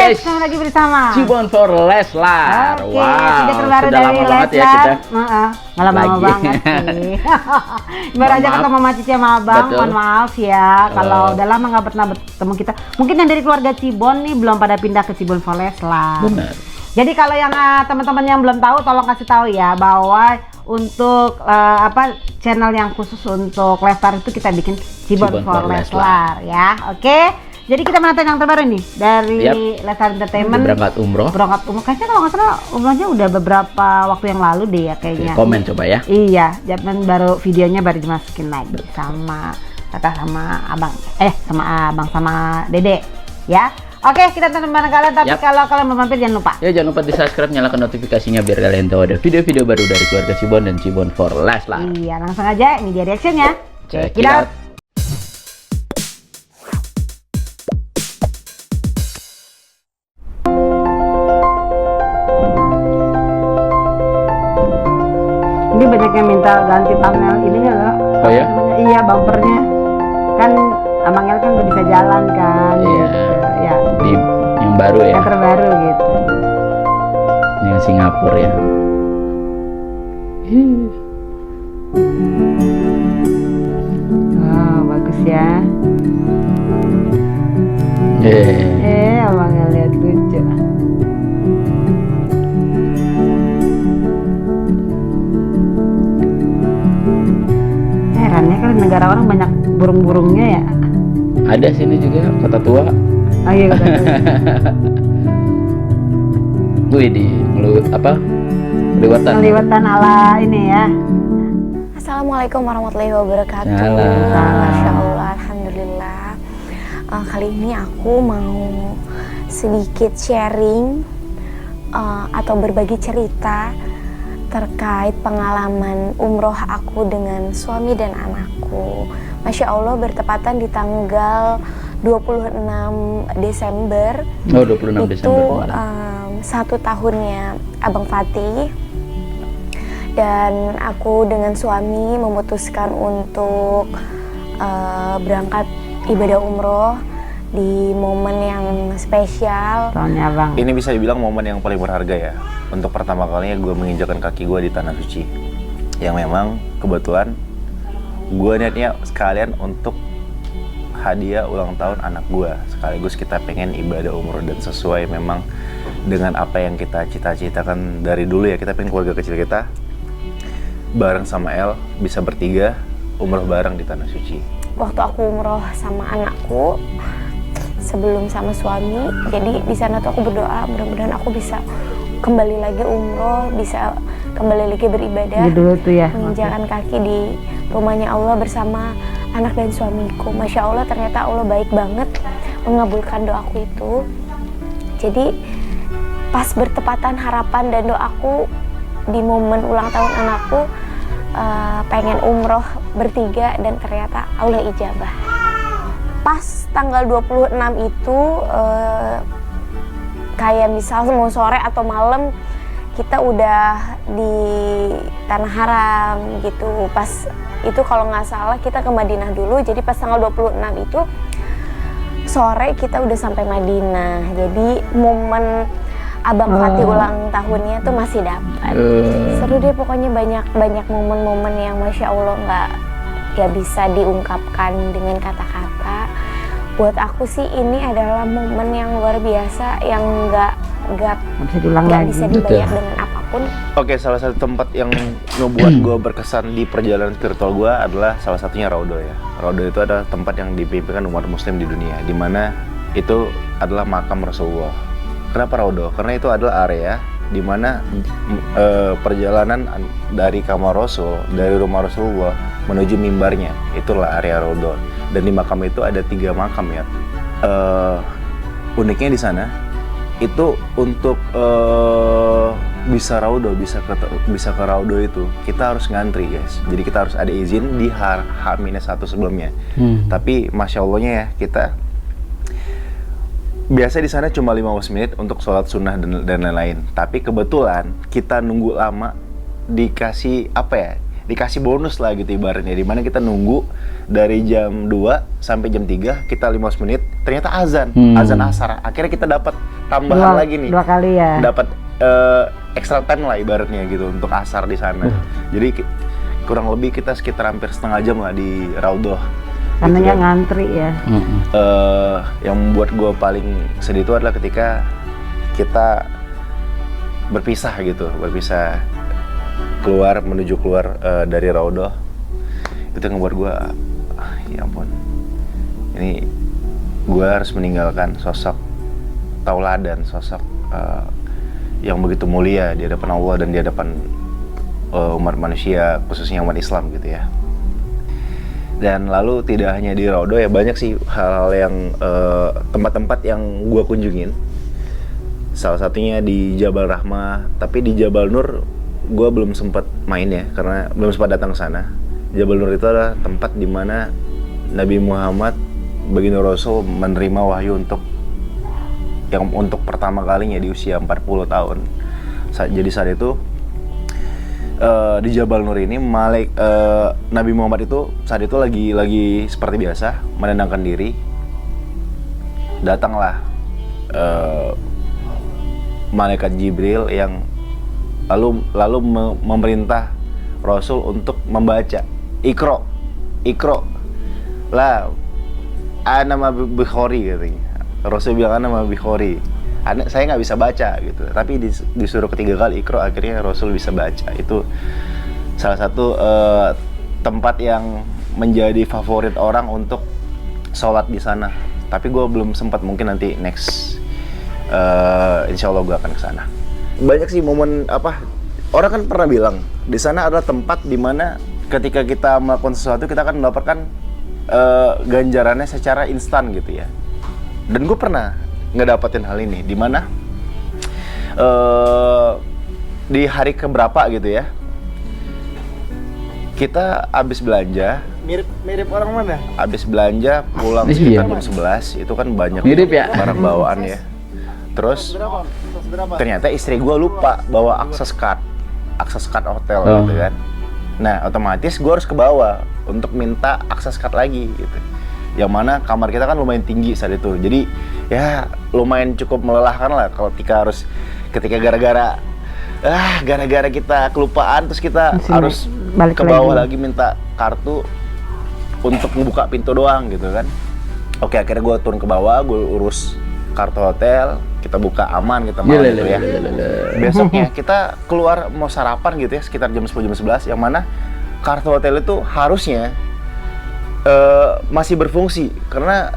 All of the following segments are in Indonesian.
guys, kembali lagi bersama Cibon for Leslar. Oke, video terbaru sudah dari lama banget ya Leslar. kita. Nggak lama banget sih. Baru aja ketemu sama Cici sama Abang. Betul. Mohon maaf ya kalau udah lama nggak pernah bertemu kita. Mungkin yang dari keluarga Cibon nih belum pada pindah ke Cibon for Leslar. Benar. Jadi kalau yang teman-teman yang belum tahu, tolong kasih tahu ya bahwa untuk channel yang khusus untuk Leslar itu kita bikin Cibon for Leslar ya. Oke. Jadi kita menonton yang terbaru nih dari Leslar Entertainment. Berangkat umroh. Kayaknya kalau nggak salah umrohnya udah beberapa waktu yang lalu deh ya kayaknya. Oke, komen coba ya. Iya, zaman baru videonya baru dimasukin lagi sama Tata sama Abang. Sama Abang sama Dede ya. Oke, kita tonton bareng kalian, tapi kalau kalian mau mampir jangan lupa. Ya, jangan lupa di-subscribe, nyalakan notifikasinya biar kalian tahu ada video-video baru dari keluarga Cibon dan Cibon for Leslar. Iya, langsung aja ini dia reactionnya. Check it out. Ini banyak yang minta ganti thumbnail ininya loh. Oh ya? Iya, bumpernya. Kan Abang El kan udah bisa jalan kan. Iya. Gitu. Ya. Di yang baru ya. Yang terbaru gitu. Yang Singapura ya. Wow, bagus ya. Abang El lihat lucu. Herannya kan negara orang banyak burung-burungnya ya. Ada sini juga kota tua. Oh iya kota tua. Wih di Liwatan ala ini ya. Assalamualaikum warahmatullahi wabarakatuh. Salam. Masya Allah, alhamdulillah. Kali ini aku mau sedikit sharing atau berbagi cerita terkait pengalaman umroh aku dengan suami dan anakku. Masya Allah, bertepatan di tanggal 26 Desember. Oh, 26 Desember itu kemarin. 1 tahunnya Abang Fatih. Dan aku dengan suami memutuskan untuk berangkat ibadah umroh di momen yang spesial. Soalnya Abang. Ini bisa dibilang momen yang paling berharga ya. Untuk pertama kalinya gue menginjakan kaki gue di tanah suci. Yang memang kebetulan gue niatnya sekalian untuk hadiah ulang tahun anak gue. Sekaligus kita pengen ibadah umroh dan sesuai memang dengan apa yang kita cita-citakan dari dulu ya. Kita pengen keluarga kecil kita bareng sama El bisa bertiga umroh bareng di tanah suci. Waktu aku umroh sama anakku sebelum sama suami, jadi di sana tuh aku berdoa mudah-mudahan aku bisa kembali lagi umroh, bisa kembali lagi beribadah, dulu tuh ya, menginjakan kaki di rumahnya Allah bersama anak dan suamiku. Masya Allah, ternyata Allah baik banget mengabulkan doaku itu. Jadi pas bertepatan harapan dan doaku di momen ulang tahun anakku, pengen umroh bertiga dan ternyata Allah ijabah. Pas tanggal 26 itu kayak misal mau sore atau malam kita udah di Tanah Haram gitu. Pas itu kalau nggak salah kita ke Madinah dulu, jadi pas tanggal 26 itu sore kita udah sampai Madinah. Jadi momen Abang Fatih ulang tahunnya tuh masih dapat. Seru deh pokoknya, banyak momen-momen yang Masya Allah nggak bisa diungkapkan dengan kata-kata. Buat aku sih ini adalah momen yang luar biasa yang nggak bisa dibayar dengan apapun. Oke, salah satu tempat yang ngebuat gue berkesan di perjalanan spiritual gue adalah salah satunya Raudo ya. Raudo itu adalah tempat yang dipimpinkan umat muslim di dunia, di mana itu adalah makam Rasulullah. Kenapa Raudo? Karena itu adalah area di mana perjalanan dari kamar Rasul, dari rumah Rasulullah menuju mimbarnya, itulah area Raudo. Dan di makam itu ada 3 makam ya. Uniknya di sana itu untuk bisa Raudo, bisa ke Raudo itu kita harus ngantri guys. Jadi kita harus ada izin di H-1 sebelumnya. Tapi Masya Allahnya ya, kita biasa di sana cuma 15 menit untuk sholat sunnah dan lain-lain. Tapi kebetulan kita nunggu lama dikasih dikasih bonus lah gitu ibaratnya, dimana kita nunggu dari jam 2 sampai jam 3, kita 15 menit, ternyata azan asar, akhirnya kita dapat tambahan lagi nih, 2 kali ya, dapat extra time lah ibaratnya gitu untuk asar di sana. Jadi kurang lebih kita sekitar hampir setengah jam lah di Raudhah. karena Gitu yang ngantri ya. Yang membuat gue paling sedih itu adalah ketika kita berpisah menuju keluar dari Raudhah. Itu yang membuat gue, ya ampun, ini gue harus meninggalkan sosok tauladan, sosok yang begitu mulia di hadapan Allah dan di hadapan umat manusia, khususnya umat Islam gitu ya. Dan lalu tidak hanya di Raudhah ya, banyak sih hal-hal yang tempat-tempat yang gue kunjungin. Salah satunya di Jabal Rahmah, tapi di Jabal Nur gue belum sempat main ya, karena belum sempat datang ke sana. Jabal Nur itu adalah tempat di mana Nabi Muhammad baginda Rasul menerima wahyu untuk pertama kalinya di usia 40 tahun. Jadi saat itu di Jabal Nur ini Nabi Muhammad itu saat itu lagi seperti biasa menenangkan diri. Datanglah malaikat Jibril yang lalu memerintah Rasul untuk membaca, Iqra lah, ana ma bikhori katanya. Rasul bilang ana ma bikhori, saya nggak bisa baca gitu, tapi disuruh ketiga kali Iqra, akhirnya Rasul bisa baca. Itu salah satu tempat yang menjadi favorit orang untuk sholat di sana. Tapi gue belum sempat, mungkin nanti next insya Allah gue akan ke sana. Banyak sih momen orang kan pernah bilang di sana adalah tempat dimana ketika kita melakukan sesuatu kita akan mendapatkan ganjarannya secara instan gitu ya. Dan gue pernah ngedapetin hal ini, dimana di hari keberapa gitu ya, kita habis belanja. Mirip orang mana? Habis belanja pulang sekitar jam 11, itu kan banyak barang bawaan ya. Terus ternyata istri gue lupa bawa akses card hotel gitu kan. Nah otomatis gue harus ke bawah untuk minta akses card lagi gitu. Yang mana kamar kita kan lumayan tinggi saat itu, jadi ya lumayan cukup melelahkan lah kalau ketika gara-gara kita kelupaan, terus kita harus ke bawah lagi minta kartu untuk membuka pintu doang gitu kan. Oke, akhirnya gue turun ke bawah, gue urus kartu hotel, kita buka aman, kita malam gitu ya. Besoknya kita keluar mau sarapan gitu ya, sekitar jam 10, jam 11, yang mana kartu hotel itu harusnya masih berfungsi, karena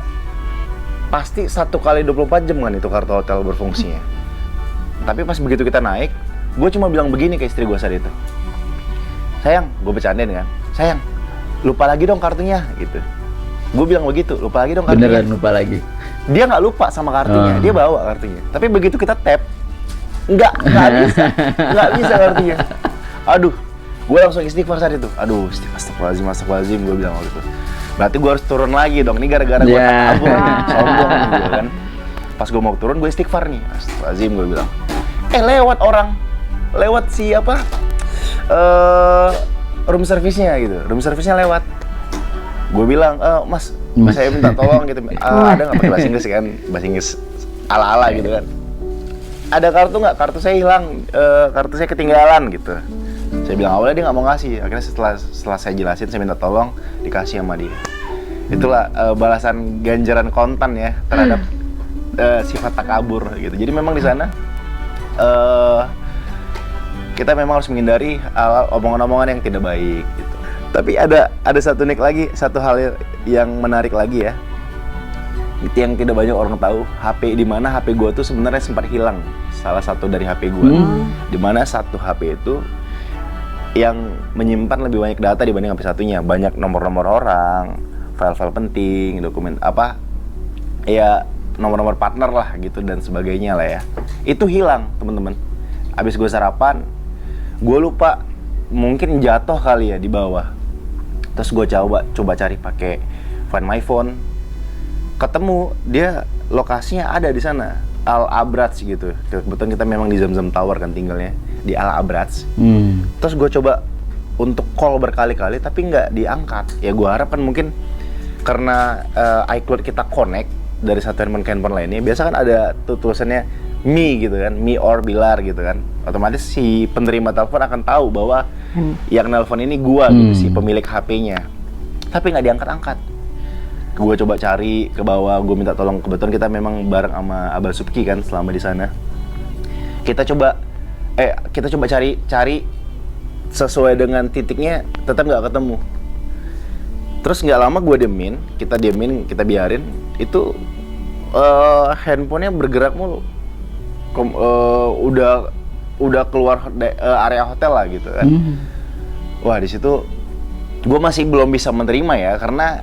pasti 1 kali 24 jam kan itu kartu hotel berfungsinya. Tapi pas begitu kita naik, gue cuma bilang begini ke istri gue saat itu, sayang, gue bercandain kan, sayang, lupa lagi dong kartunya gitu. Gue bilang begitu, lupa lagi dong kartunya. Beneran lupa lagi? Dia nggak lupa sama kartunya, dia bawa kartunya. Tapi begitu kita tap, nggak bisa kartunya. Aduh, gue langsung istighfar saat itu. Aduh, astagfirullahaladzim, gue bilang waktu itu. Berarti gue harus turun lagi dong, ini gara-gara gue kabur, sombong gitu kan. Pas gue mau turun, gue istighfar nih, astagfirullahaladzim, gue bilang. Lewat siapa? Room service-nya gitu, room service-nya lewat. Gue bilang, mas, saya minta tolong gitu, ada nggak, pakai bahasa Inggris kan, bahasa Inggris ala-ala gitu kan. Ada kartu nggak? Kartu saya hilang, kartu saya ketinggalan gitu. Saya bilang awalnya dia nggak mau ngasih, akhirnya setelah saya jelasin, saya minta tolong, dikasih sama dia. Itulah balasan ganjaran kontan ya terhadap sifat takabur gitu. Jadi memang di sana kita memang harus menghindari omongan-omongan yang tidak baik gitu. Tapi ada satu hal yang menarik lagi ya, itu yang tidak banyak orang tahu. Di mana HP gue tuh sebenarnya sempat hilang, salah satu dari HP gue. Di mana satu HP itu yang menyimpan lebih banyak data dibanding HP satunya, banyak nomor-nomor orang, file-file penting, dokumen ya nomor-nomor partner lah gitu dan sebagainya lah ya. Itu hilang teman-teman. Abis gue sarapan, gue lupa, mungkin jatuh kali ya di bawah. Terus gue coba cari pakai Find My Phone, ketemu dia lokasinya ada di sana, Al Abraj gitu. Kebetulan kita memang di Zamzam Tower kan tinggalnya di Al Abraj. Terus gue coba untuk call berkali-kali tapi nggak diangkat. Ya gue harap kan mungkin karena iCloud kita connect dari satu handphone ke handphone lainnya, biasa kan ada tulisannya me gitu kan, me or Bilar gitu kan. Otomatis si penerima telepon akan tahu bahwa yang nelpon ini gua gitu, si pemilik HP-nya. Tapi nggak diangkat-angkat. Gue coba cari ke bawah, gue minta tolong, kebetulan kita memang bareng sama Abah Subki kan selama di sana. Kita coba cari sesuai dengan titiknya, tetap nggak ketemu. Terus nggak lama gue diemin, kita biarin, itu handphonenya bergerak mulu. Udah keluar area hotel lah gitu kan. Wah, di situ gue masih belum bisa menerima ya, karena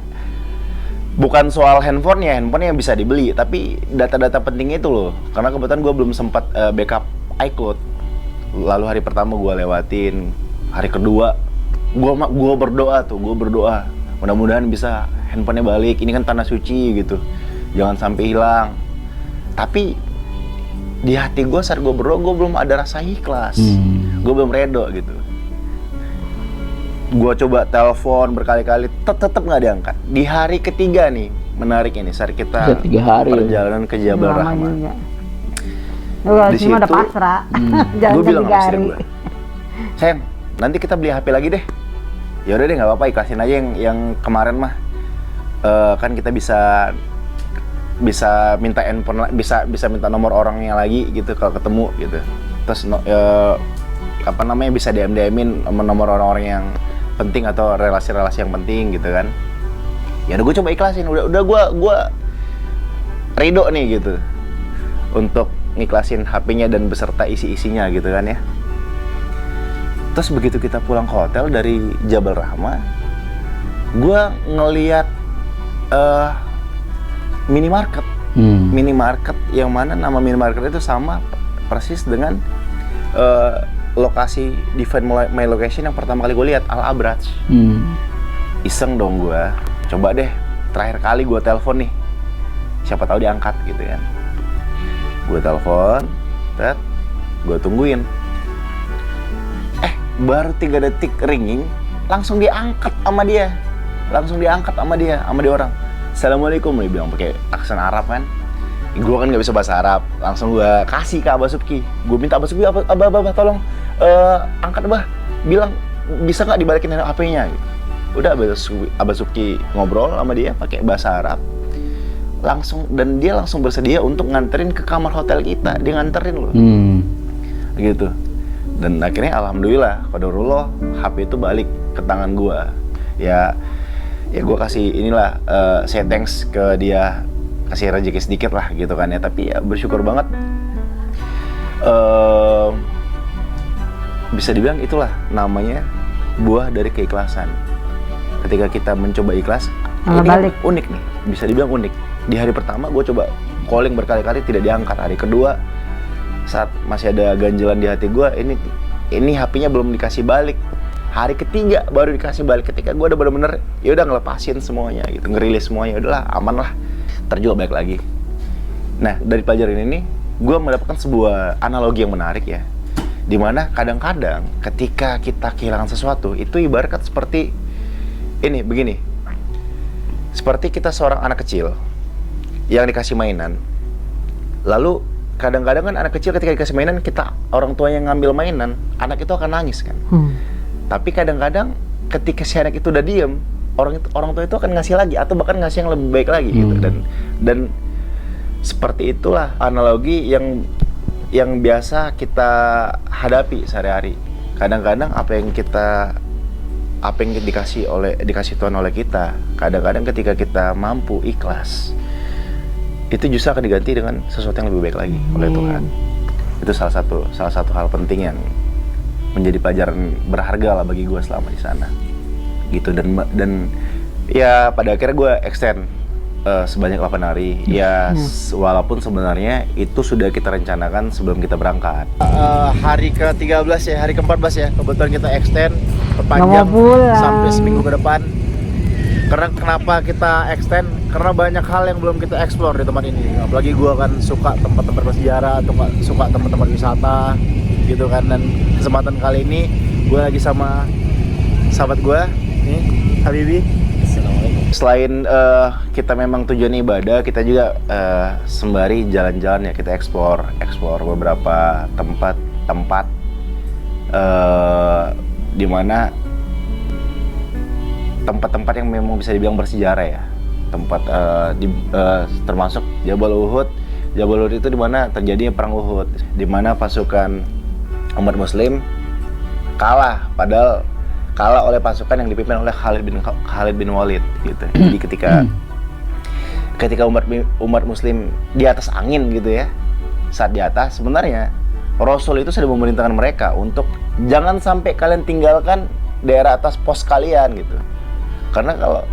bukan soal handphonenya yang bisa dibeli, tapi data-data penting itu loh. Karena kebetulan gue belum sempat backup iCloud. Lalu hari pertama gue lewatin, hari kedua gue berdoa, mudah-mudahan bisa handphonenya balik. Ini kan tanah suci gitu, jangan sampai hilang. Tapi di hati gue saat gue berdoa, gue belum ada rasa ikhlas, gue belum redo gitu. Gue coba telepon berkali-kali, tetap nggak diangkat. Di hari ketiga nih, menarik ini, saat kita perjalanan ke Jabal Rahmah. Di situ udah pasrah. Gue bilang sama istri gue, sayang, nanti kita beli HP lagi deh. Ya udah deh, nggak apa-apa, ikhlasin aja yang kemarin mah. Kan kita bisa minta handphone, bisa minta nomor orangnya lagi gitu kalau ketemu gitu. Terus bisa DM-in nomor orang-orang yang penting atau relasi-relasi yang penting gitu kan. Ya udah, gue coba ikhlasin, udah gue ridho nih gitu untuk ngiklasin HP-nya dan beserta isi-isinya gitu kan ya. Terus begitu kita pulang ke hotel dari Jabal Rahmah, gue ngeliat minimarket. Minimarket yang mana nama minimarket itu sama persis dengan lokasi di Find My Location yang pertama kali gue lihat, Al Abraj. Iseng dong gue, coba deh terakhir kali gue telepon nih, siapa tahu diangkat gitu kan. Gue telepon, gue tungguin. Baru 3 detik ringing, langsung diangkat sama dia orang. Assalamualaikum, dia bilang pakai aksen Arab kan. Gue kan nggak bisa bahasa Arab, langsung gue kasih ke Abah Subki. Gue minta Abah Subki, Abah tolong angkat Abah, bilang bisa nggak dibalikin HP-nya gitu. Udah Abah Subki ngobrol sama dia pakai bahasa Arab, dan dia langsung bersedia untuk nganterin ke kamar hotel kita. Dia nganterin loh, gitu. Dan akhirnya alhamdulillah, qadarullah, HP itu balik ke tangan gue. Ya gue kasih inilah, say thanks ke dia, kasih rezeki sedikit lah gitu kan ya. Tapi ya bersyukur banget, bisa dibilang itulah namanya buah dari keikhlasan. Ketika kita mencoba ikhlas, ini balik. Unik nih, bisa dibilang unik. Di hari pertama gue coba calling berkali-kali tidak diangkat. Hari kedua, saat masih ada ganjelan di hati gue, ini HP-nya belum dikasih balik. Hari ketiga baru dikasih balik, ketika gue udah bener-bener ya udah ngelepasin semuanya gitu, ngerilis semuanya, udahlah aman lah, terjual balik lagi. Nah, dari pelajaran ini gue mendapatkan sebuah analogi yang menarik ya, dimana kadang-kadang ketika kita kehilangan sesuatu itu ibarat seperti ini, begini, seperti kita seorang anak kecil yang dikasih mainan, lalu kadang-kadang kan anak kecil ketika dikasih mainan, kita orang tua yang ngambil mainan, anak itu akan nangis kan. Tapi kadang-kadang ketika si anak itu udah diem, orang tua itu akan ngasih lagi atau bahkan ngasih yang lebih baik lagi gitu. Dan seperti itulah analogi yang biasa kita hadapi sehari-hari. Kadang-kadang apa yang dikasih Tuhan oleh kita, kadang-kadang ketika kita mampu ikhlas, itu justru akan diganti dengan sesuatu yang lebih baik lagi oleh Tuhan. Itu salah satu hal penting yang menjadi pelajaran berharga lah bagi gue selama di sana gitu. Dan ya pada akhirnya gue extend sebanyak 8 hari ya. Walaupun sebenarnya itu sudah kita rencanakan sebelum kita berangkat. Hari ke-13 ya, hari ke-14 ya, kebetulan kita extend perpanjang sampai seminggu ke depan. Karena kenapa kita extend? Karena banyak hal yang belum kita explore di tempat ini. Apalagi gue kan suka tempat-tempat bersejarah atau suka tempat-tempat wisata gitu kan. Dan kesempatan kali ini gue lagi sama sahabat gue, nih Habibi. Selain kita memang tujuan ibadah, kita juga sembari jalan-jalan ya, kita explore beberapa tempat di mana tempat-tempat yang memang bisa dibilang bersejarah ya. Tempat termasuk Jabal Uhud. Jabal Uhud itu di mana terjadinya perang Uhud, di mana pasukan umat Muslim kalah oleh pasukan yang dipimpin oleh Khalid bin Walid gitu. Jadi ketika umat Muslim di atas angin gitu ya, saat di atas sebenarnya Rasul itu sudah memerintahkan mereka untuk jangan sampai kalian tinggalkan daerah atas pos kalian gitu. Karena kalau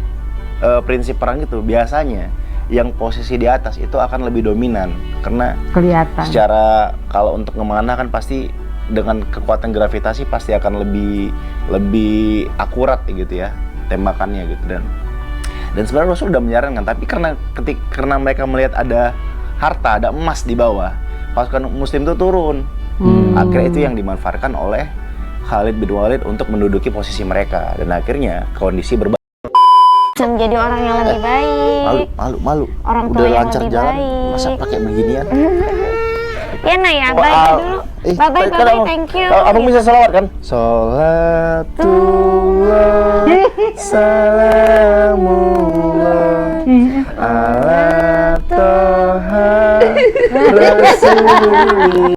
prinsip perang itu biasanya yang posisi di atas itu akan lebih dominan, karena Kelihatan. secara kalau untuk ngemanah kan pasti dengan kekuatan gravitasi pasti akan lebih akurat gitu ya tembakannya gitu. Dan sebenarnya Rasul sudah menyarankan, tapi karena mereka melihat ada harta, ada emas di bawah, pasukan Muslim itu turun. Akhirnya itu yang dimanfaatkan oleh Khalid bin Walid untuk menduduki posisi mereka, dan akhirnya kondisi berbalik. Menjadi orang yang lebih baik. Malu. Orang tua Udah yang lancar lebih jalan, baik. masa pakai beginian? Ya nah ya, bye dulu. Bye, thank you. Abang bisa sholawat kan? Sholatullah salamullah ala toha rasul